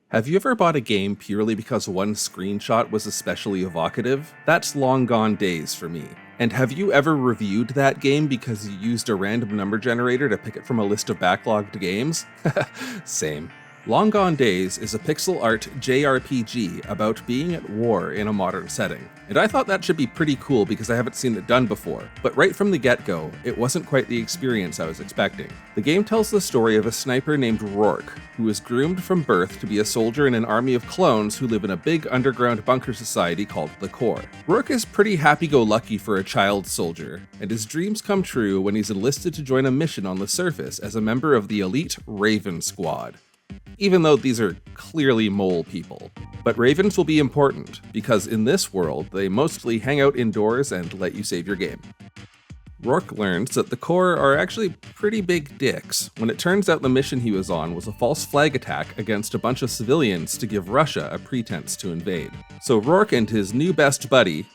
Have you ever bought a game purely because one screenshot was especially evocative? That's long gone days for me. And have you ever reviewed that game because you used a random number generator to pick it from a list of backlogged games? Same. Long Gone Days is a pixel art JRPG about being at war in a modern setting. And I thought that should be pretty cool because I haven't seen it done before, but right from the get-go, it wasn't quite the experience I was expecting. The game tells the story of a sniper named Rourke, who was groomed from birth to be a soldier in an army of clones who live in a big underground bunker society called the Core. Rourke is pretty happy-go-lucky for a child soldier, and his dreams come true when he's enlisted to join a mission on the surface as a member of the elite Raven Squad. Even though these are clearly mole people. But ravens will be important, because in this world, they mostly hang out indoors and let you save your game. Rourke learns that the Core are actually pretty big dicks, when it turns out the mission he was on was a false flag attack against a bunch of civilians to give Russia a pretense to invade. So Rourke and his new best buddy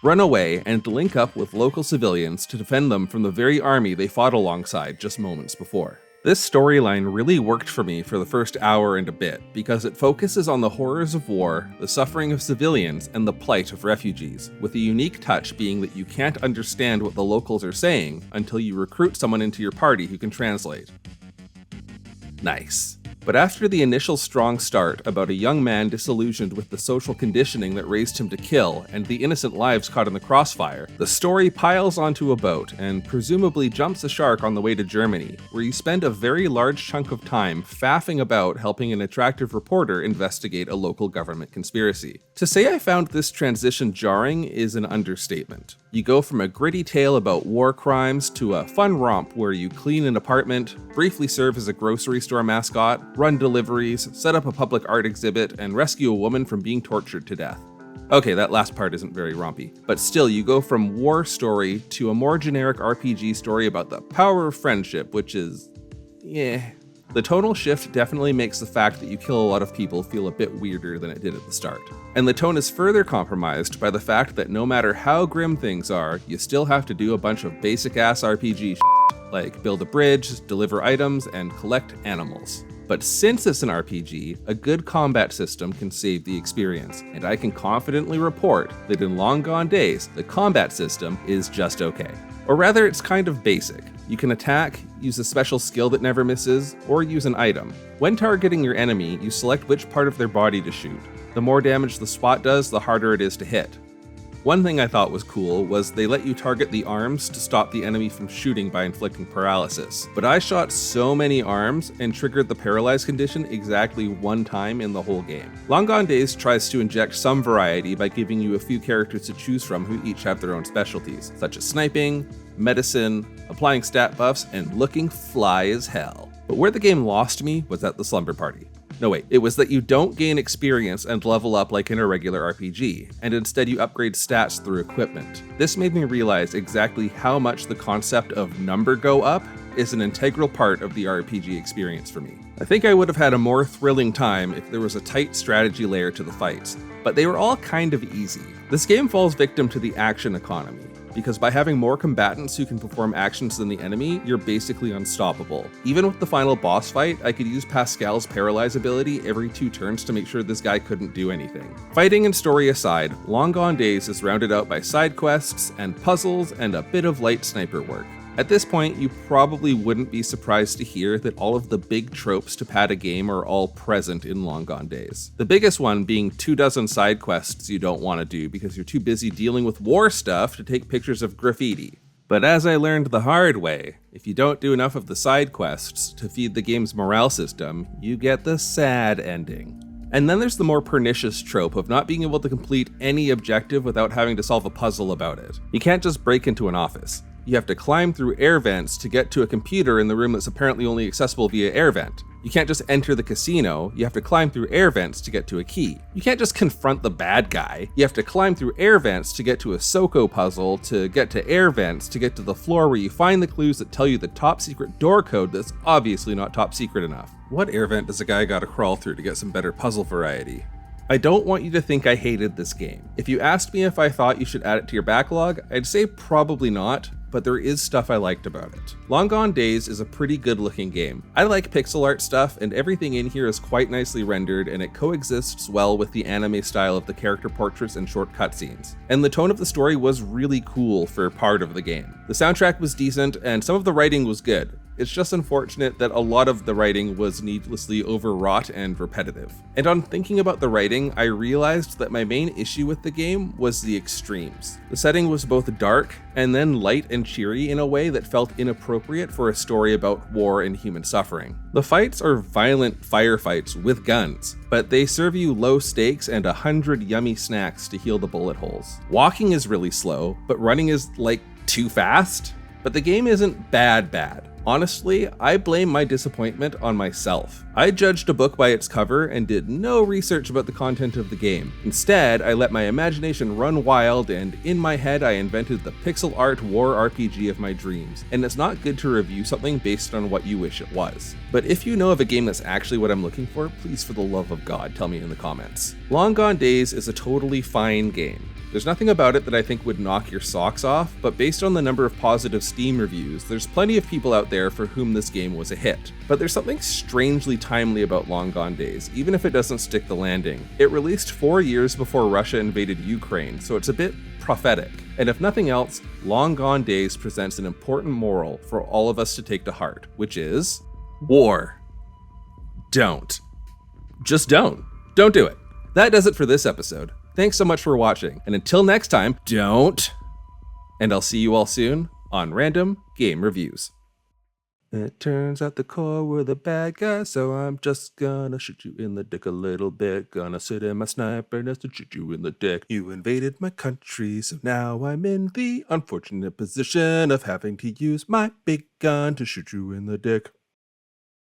run away and link up with local civilians to defend them from the very army they fought alongside just moments before. This storyline really worked for me for the first hour and a bit, because it focuses on the horrors of war, the suffering of civilians, and the plight of refugees, with a unique touch being that you can't understand what the locals are saying until you recruit someone into your party who can translate. Nice. But after the initial strong start about a young man disillusioned with the social conditioning that raised him to kill and the innocent lives caught in the crossfire, the story piles onto a boat and presumably jumps a shark on the way to Germany, where you spend a very large chunk of time faffing about helping an attractive reporter investigate a local government conspiracy. To say I found this transition jarring is an understatement. You go from a gritty tale about war crimes to a fun romp where you clean an apartment, briefly serve as a grocery store mascot, run deliveries, set up a public art exhibit, and rescue a woman from being tortured to death. Okay, that last part isn't very rompy, but still you go from war story to a more generic RPG story about the power of friendship, which is, The tonal shift definitely makes the fact that you kill a lot of people feel a bit weirder than it did at the start. And the tone is further compromised by the fact that no matter how grim things are, you still have to do a bunch of basic-ass RPG shit, like build a bridge, deliver items, and collect animals. But since it's an RPG, a good combat system can save the experience, and I can confidently report that in Long Gone Days, the combat system is just okay. Or rather, it's kind of basic. You can attack, use a special skill that never misses, or use an item. When targeting your enemy, you select which part of their body to shoot. The more damage the spot does, the harder it is to hit. One thing I thought was cool was they let you target the arms to stop the enemy from shooting by inflicting paralysis. But I shot so many arms and triggered the paralyzed condition exactly one time in the whole game. Long Gone Days tries to inject some variety by giving you a few characters to choose from who each have their own specialties, such as sniping, medicine, applying stat buffs, and looking fly as hell. But where the game lost me was at the slumber party. No wait, it was that you don't gain experience and level up like in a regular RPG, and instead you upgrade stats through equipment. This made me realize exactly how much the concept of number go up is an integral part of the RPG experience for me. I think I would have had a more thrilling time if there was a tight strategy layer to the fights, but they were all kind of easy. This game falls victim to the action economy, because by having more combatants who can perform actions than the enemy, you're basically unstoppable. Even with the final boss fight, I could use Pascal's paralyze ability every 2 turns to make sure this guy couldn't do anything. Fighting and story aside, Long Gone Days is rounded out by side quests and puzzles and a bit of light sniper work. At this point, you probably wouldn't be surprised to hear that all of the big tropes to pad a game are all present in Long Gone Days. The biggest one being 24 side quests you don't want to do because you're too busy dealing with war stuff to take pictures of graffiti. But as I learned the hard way, if you don't do enough of the side quests to feed the game's morale system, you get the sad ending. And then there's the more pernicious trope of not being able to complete any objective without having to solve a puzzle about it. You can't just break into an office. You have to climb through air vents to get to a computer in the room that's apparently only accessible via air vent. You can't just enter the casino, you have to climb through air vents to get to a key. You can't just confront the bad guy, you have to climb through air vents to get to a Soko puzzle, to get to air vents, to get to the floor where you find the clues that tell you the top secret door code that's obviously not top secret enough. What air vent does a guy gotta crawl through to get some better puzzle variety? I don't want you to think I hated this game. If you asked me if I thought you should add it to your backlog, I'd say probably not, but there is stuff I liked about it. Long Gone Days is a pretty good looking game. I like pixel art stuff, and everything in here is quite nicely rendered, and it coexists well with the anime style of the character portraits and short cutscenes. And the tone of the story was really cool for part of the game. The soundtrack was decent, and some of the writing was good. It's just unfortunate that a lot of the writing was needlessly overwrought and repetitive. And on thinking about the writing, I realized that my main issue with the game was the extremes. The setting was both dark and then light and cheery in a way that felt inappropriate for a story about war and human suffering. The fights are violent firefights with guns, but they serve you low stakes and 100 yummy snacks to heal the bullet holes. Walking is really slow, but running is like too fast. But the game isn't bad. Honestly, I blame my disappointment on myself. I judged a book by its cover and did no research about the content of the game. Instead, I let my imagination run wild, and in my head I invented the pixel art war RPG of my dreams. And it's not good to review something based on what you wish it was. But if you know of a game that's actually what I'm looking for, please for the love of God tell me in the comments. Long Gone Days is a totally fine game. There's nothing about it that I think would knock your socks off, but based on the number of positive Steam reviews, there's plenty of people out there for whom this game was a hit. But there's something strangely timely about Long Gone Days, even if it doesn't stick the landing. It released 4 years before Russia invaded Ukraine, so it's a bit prophetic. And if nothing else, Long Gone Days presents an important moral for all of us to take to heart, which is war. Don't. Just don't. Don't do it. That does it for this episode. Thanks so much for watching, and until next time, don't. And I'll see you all soon on Random Game Reviews. It turns out the core were the bad guys, so I'm just gonna shoot you in the dick a little bit. Gonna sit in my sniper nest and shoot you in the dick. You invaded my country, so now I'm in the unfortunate position of having to use my big gun to shoot you in the dick.